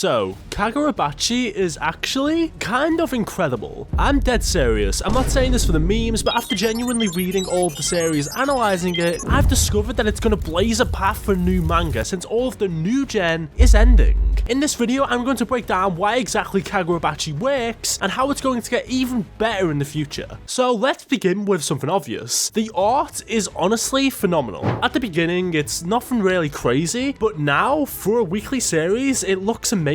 So, Kagurabachi is actually kind of incredible. I'm dead serious. I'm not saying this for the memes, but after genuinely reading all of the series, analysing it, I've discovered that it's going to blaze a path for new manga since all of the new gen is ending. In this video, I'm going to break down why exactly Kagurabachi works and how it's going to get even better in the future. So let's begin with something obvious. The art is honestly phenomenal. At the beginning, it's nothing really crazy, but now, for a weekly series, it looks amazing.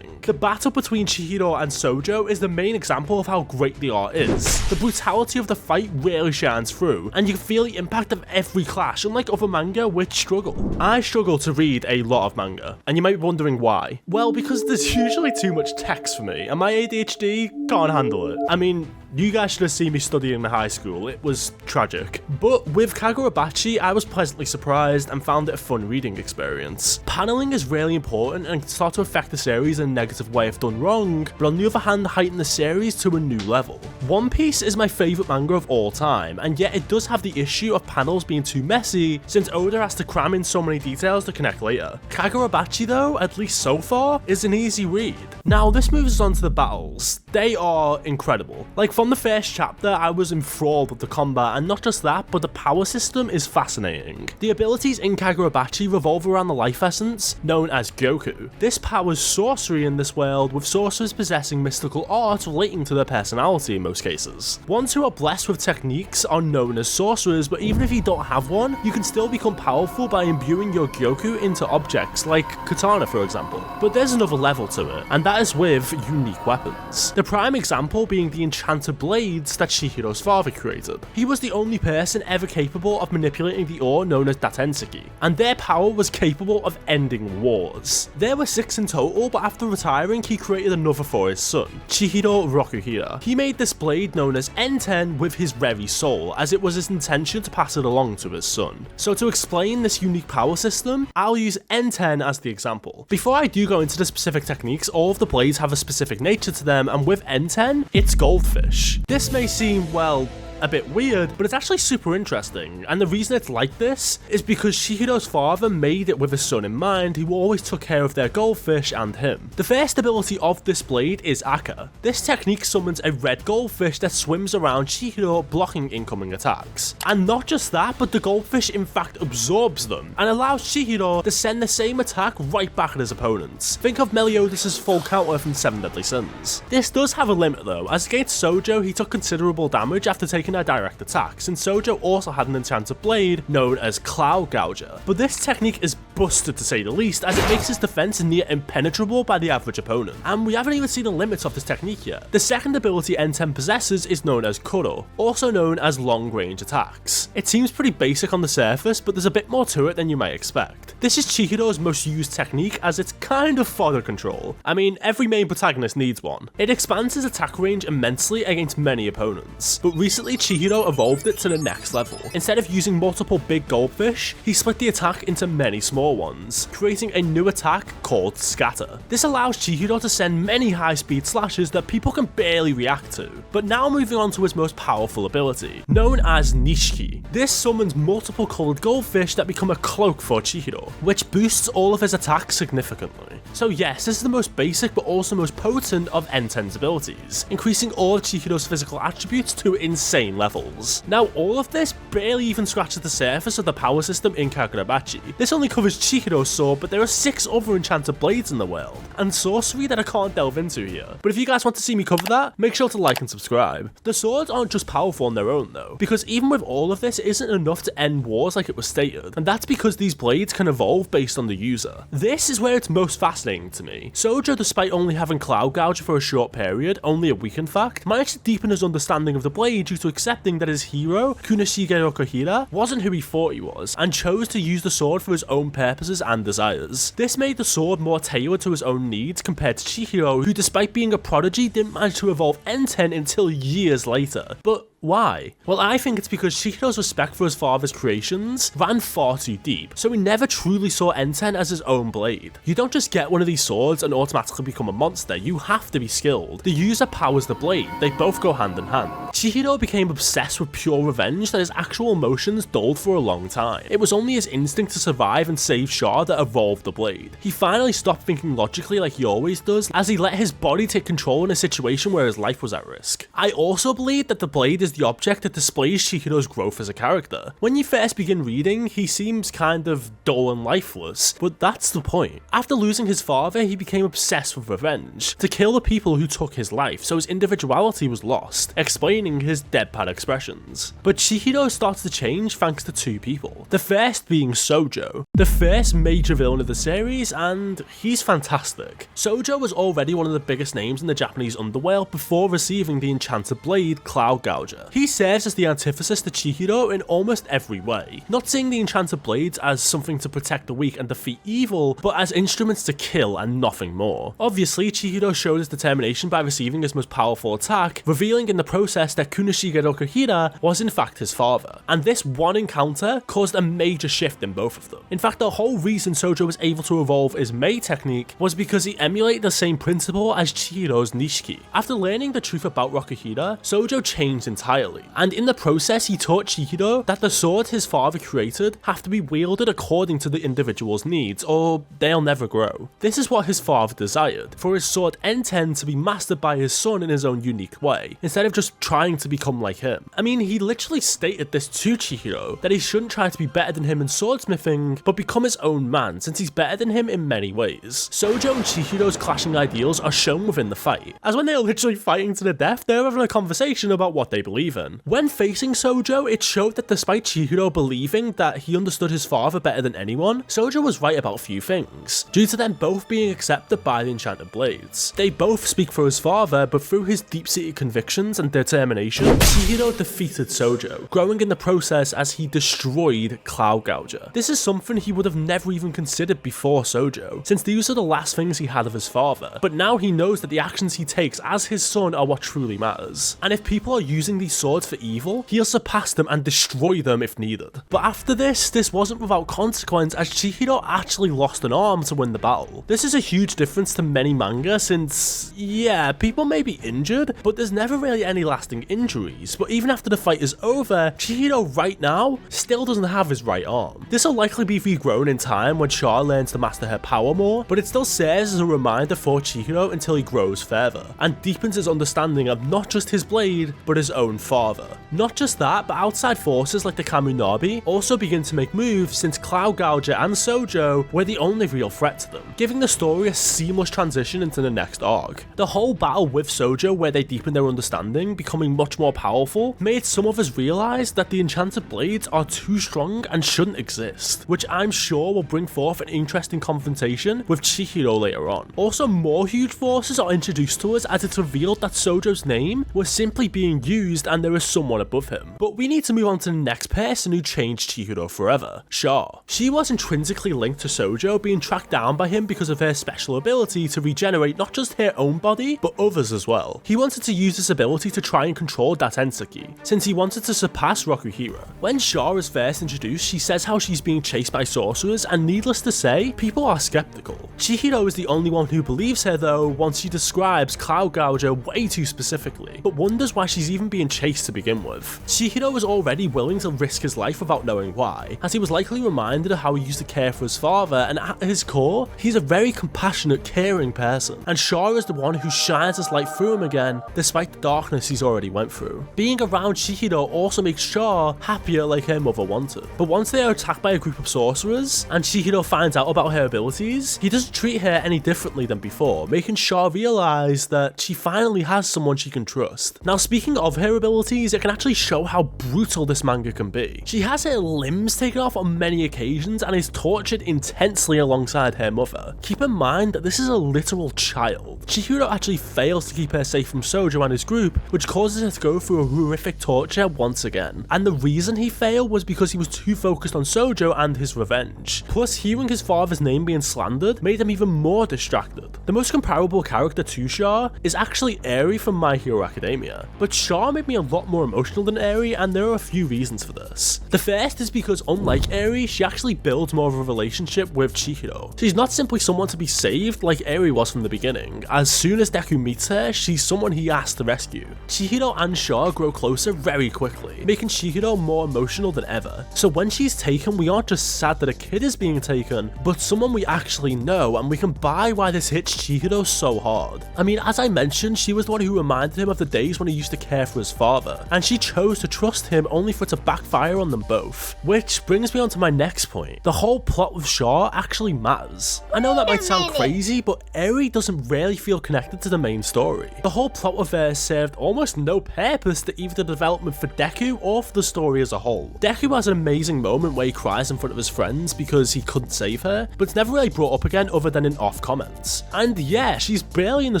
The battle between Chihiro and Sojo is the main example of how great the art is. The brutality of the fight really shines through, and you can feel the impact of every clash, unlike other manga which struggle. I struggle to read a lot of manga, and you might be wondering why. Well, because there's usually too much text for me, and my ADHD can't handle it. I mean, you guys should have seen me studying in high school, it was tragic. But with Kagurabachi, I was pleasantly surprised and found it a fun reading experience. Paneling is really important and can start to affect the series in a negative way if done wrong, but on the other hand, heighten the series to a new level. One Piece is my favourite manga of all time, and yet it does have the issue of panels being too messy, since Oda has to cram in so many details to connect later. Kagurabachi though, at least so far, is an easy read. Now this moves us on to the battles. They are incredible. Like from the first chapter, I was enthralled with the combat, and not just that, but the power system is fascinating. The abilities in Kagurabachi revolve around the life essence, known as Gyoku. This powers sorcery in this world, with sorcerers possessing mystical art relating to their personality in most cases. Ones who are blessed with techniques are known as sorcerers, but even if you don't have one, you can still become powerful by imbuing your Gyoku into objects, like katana for example. But there's another level to it, and that is with unique weapons. The prime example being the enchanted blades that Chihiro's father created. He was the only person ever capable of manipulating the ore known as Datenseki, and their power was capable of ending wars. There were 6 in total, but after retiring he created another for his son, Chihiro Rokuhira. He made this blade known as N10 with his very soul, as it was his intention to pass it along to his son. So to explain this unique power system, I'll use N10 as the example. Before I do go into the specific techniques, all of the blades have a specific nature to them, and with N10, it's goldfish. This may seem, well, a bit weird, but it's actually super interesting, and the reason it's like this is because Chihiro's father made it with his son in mind, who always took care of their goldfish and him. The first ability of this blade is Aka. This technique summons a red goldfish that swims around Chihiro, blocking incoming attacks. And not just that, but the goldfish in fact absorbs them, and allows Chihiro to send the same attack right back at his opponents. Think of Meliodas' full counter from 7 Deadly Sins. This does have a limit though, as against Sojo he took considerable damage after taking a direct attack, since Sojo also had an enchanted blade known as Cloud Gouger. But this technique is busted to say the least, as it makes his defense near impenetrable by the average opponent. And we haven't even seen the limits of this technique yet. The second ability N10 possesses is known as Kuro, also known as long range attacks. It seems pretty basic on the surface, but there's a bit more to it than you might expect. This is Chihiro's most used technique, as it's kind of fodder control. I mean, every main protagonist needs one. It expands his attack range immensely against many opponents, but recently Chihiro evolved it to the next level. Instead of using multiple big goldfish, he split the attack into many small ones, creating a new attack called Scatter. This allows Chihiro to send many high-speed slashes that people can barely react to. But now moving on to his most powerful ability, known as Nishiki. This summons multiple coloured goldfish that become a cloak for Chihiro, which boosts all of his attacks significantly. So yes, this is the most basic but also most potent of N10's abilities, increasing all of Chihiro's physical attributes to insane levels. Now all of this barely even scratches the surface of the power system in Kagurabachi. This only covers Chihiro's sword, but there are 6 other enchanted blades in the world, and sorcery that I can't delve into here. But if you guys want to see me cover that, make sure to like and subscribe. The swords aren't just powerful on their own though, because even with all of this, it isn't enough to end wars like it was stated, and that's because these blades can evolve based on the user. This is where it's most fascinating to me. Sojo, despite only having Cloud Gouger for a short period, only a week in fact, managed to deepen his understanding of the blade due to accepting that his hero, Kunishige Rokuhira, wasn't who he thought he was, and chose to use the sword for his own purposes and desires. This made the sword more tailored to his own needs compared to Chihiro, who despite being a prodigy didn't manage to evolve N10 until years later. But Why? Well, I think it's because Chihiro's respect for his father's creations ran far too deep, so he never truly saw Enten as his own blade. You don't just get one of these swords and automatically become a monster, you have to be skilled. The user powers the blade, they both go hand in hand. Chihiro became obsessed with pure revenge that his actual emotions dulled for a long time. It was only his instinct to survive and save Char that evolved the blade. He finally stopped thinking logically like he always does, as he let his body take control in a situation where his life was at risk. I also believe that the blade is the object that displays Chihiro's growth as a character. When you first begin reading, he seems kind of dull and lifeless, but that's the point. After losing his father, he became obsessed with revenge, to kill the people who took his life, so his individuality was lost, explaining his deadpan expressions. But Chihiro starts to change thanks to two people. The first being Sojo, the first major villain of the series, and he's fantastic. Sojo was already one of the biggest names in the Japanese underworld before receiving the enchanted blade, Cloud Gouger. He serves as the antithesis to Chihiro in almost every way, not seeing the enchanted blades as something to protect the weak and defeat evil, but as instruments to kill and nothing more. Obviously, Chihiro showed his determination by receiving his most powerful attack, revealing in the process that Kunoshiga Rokuhira was in fact his father, and this one encounter caused a major shift in both of them. In fact, the whole reason Sojo was able to evolve his Mei technique was because he emulated the same principle as Chihiro's Nishiki. After learning the truth about Rokuhira, Sojo changed entirely, and in the process he taught Chihiro that the swords his father created have to be wielded according to the individual's needs, or they'll never grow. This is what his father desired, for his sword Enten to be mastered by his son in his own unique way, instead of just trying to become like him. I mean, he literally stated this to Chihiro, that he shouldn't try to be better than him in swordsmithing, but become his own man, since he's better than him in many ways. Sojo and Chihiro's clashing ideals are shown within the fight, as when they're literally fighting to the death, they're having a conversation about what they believe in. When facing Sojo, it showed that despite Chihiro believing that he understood his father better than anyone, Sojo was right about a few things, due to them both being accepted by the enchanted blades. They both speak for his father, but through his deep-seated convictions and determination, Chihiro defeated Sojo, growing in the process as he destroyed Cloud Gouger. This is something he would have never even considered before Sojo, since these are the last things he had of his father, but now he knows that the actions he takes as his son are what truly matters, and if people are using these swords for evil, he'll surpass them and destroy them if needed. But after this wasn't without consequence, as Chihiro actually lost an arm to win the battle. This is a huge difference to many manga, since, yeah, people may be injured, but there's never really any lasting injuries, but even after the fight is over, Chihiro right now still doesn't have his right arm. This will likely be regrown in time when Char learns to master her power more, but it still serves as a reminder for Chihiro until he grows further, and deepens his understanding of not just his blade, but his own father. Not just that, but outside forces like the Kamunabi also begin to make moves, since Cloud Gouger and Sojo were the only real threat to them, giving the story a seamless transition into the next arc. The whole battle with Sojo, where they deepen their understanding, becoming much more powerful, made some of us realise that the enchanted blades are too strong and shouldn't exist, which I'm sure will bring forth an interesting confrontation with Chihiro later on. Also, more huge forces are introduced to us as it's revealed that Sojo's name was simply being used and there is someone above him. But we need to move on to the next person who changed Chihiro forever, Char. She was intrinsically linked to Sojo, being tracked down by him because of her special ability to regenerate not just her own body, but others as well. He wanted to use this ability to try and control Datenseki, since he wanted to surpass Rokuhira. When Char is first introduced, she says how she's being chased by sorcerers, and needless to say, people are skeptical. Chihiro is the only one who believes her though, once she describes Cloud Gouger way too specifically, but wonders why she's even being chased to begin with. Chihiro was already willing to risk his life without knowing why, as he was likely reminded of how he used to care for his father, and at his core, he's a very compassionate, caring person, and Char is the one who shines his light through him again, despite the darkness he's already went through. Being around Chihiro also makes Char happier like her mother wanted. But once they are attacked by a group of sorcerers, and Chihiro finds out about her abilities, he doesn't treat her any differently than before, making Char realise that she finally has someone she can trust. Now, speaking of her abilities, it can actually show how brutal this manga can be. She has her limbs taken off on many occasions and is tortured intensely alongside her mother. Keep in mind that this is a literal child. Chihiro actually fails to keep her safe from Sojo and his group, which causes her to go through a horrific torture once again. And the reason he failed was because he was too focused on Sojo and his revenge. Plus, hearing his father's name being slandered made him even more distracted. The most comparable character to Char is actually Eri from My Hero Academia, but Char made me me a lot more emotional than Eri, and there are a few reasons for this. The first is because unlike Eri, she actually builds more of a relationship with Chihiro. She's not simply someone to be saved like Eri was from the beginning. As soon as Deku meets her, she's someone he asks to rescue. Chihiro and Char grow closer very quickly, making Chihiro more emotional than ever. So when she's taken, we aren't just sad that a kid is being taken, but someone we actually know, and we can buy why this hits Chihiro so hard. I mean, as I mentioned, she was the one who reminded him of the days when he used to care for his father, and she chose to trust him only for it to backfire on them both. Which brings me on to my next point. The whole plot with Char actually matters. I know that might sound crazy, but Eri doesn't really feel connected to the main story. The whole plot with her served almost no purpose to either the development for Deku or for the story as a whole. Deku has an amazing moment where he cries in front of his friends because he couldn't save her, but it's never really brought up again other than in off comments. And yeah, she's barely in the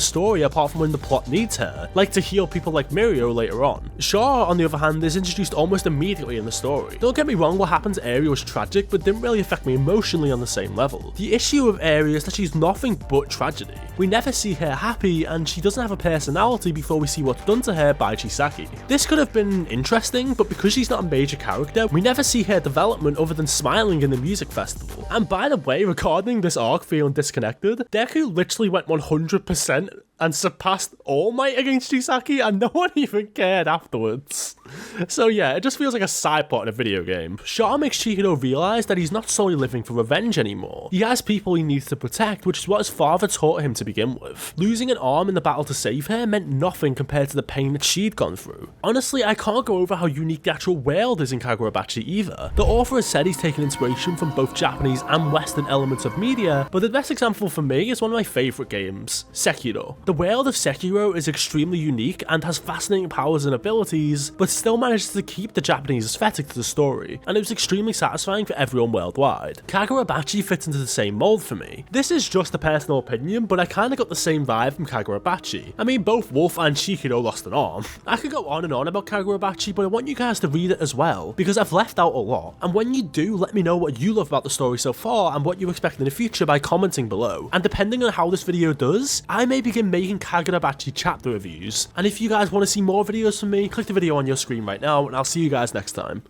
story apart from when the plot needs her, like to heal people like Mirio later on. Char, on the other hand, is introduced almost immediately in the story. Don't get me wrong, what happened to Eri was tragic, but didn't really affect me emotionally on the same level. The issue with Eri is that she's nothing but tragedy. We never see her happy, and she doesn't have a personality before we see what's done to her by Chisaki. This could have been interesting, but because she's not a major character, we never see her development other than smiling in the music festival. And by the way, recording this arc feeling disconnected, Deku literally went 100% and surpassed All Might against Chisaki, and no one even cared afterwards. So yeah, it just feels like a side plot in a video game. Char makes Chihiro realise that he's not solely living for revenge anymore. He has people he needs to protect, which is what his father taught him to begin with. Losing an arm in the battle to save her meant nothing compared to the pain that she'd gone through. Honestly, I can't go over how unique the actual world is in Kagurabachi either. The author has said he's taken inspiration from both Japanese and Western elements of media, but the best example for me is one of my favourite games, Sekiro. The world of Sekiro is extremely unique and has fascinating powers and abilities, but still manages to keep the Japanese aesthetic to the story, and it was extremely satisfying for everyone worldwide. Kagurabachi fits into the same mold for me. This is just a personal opinion, but I kinda got the same vibe from Kagurabachi. I mean, both Wolf and Chihiro lost an arm. I could go on and on about Kagurabachi, but I want you guys to read it as well, because I've left out a lot. And when you do, let me know what you love about the story so far and what you expect in the future by commenting below. And depending on how this video does, I may begin making Kagurabachi chapter reviews. And if you guys want to see more videos from me, click the video on your screen right now, and I'll see you guys next time.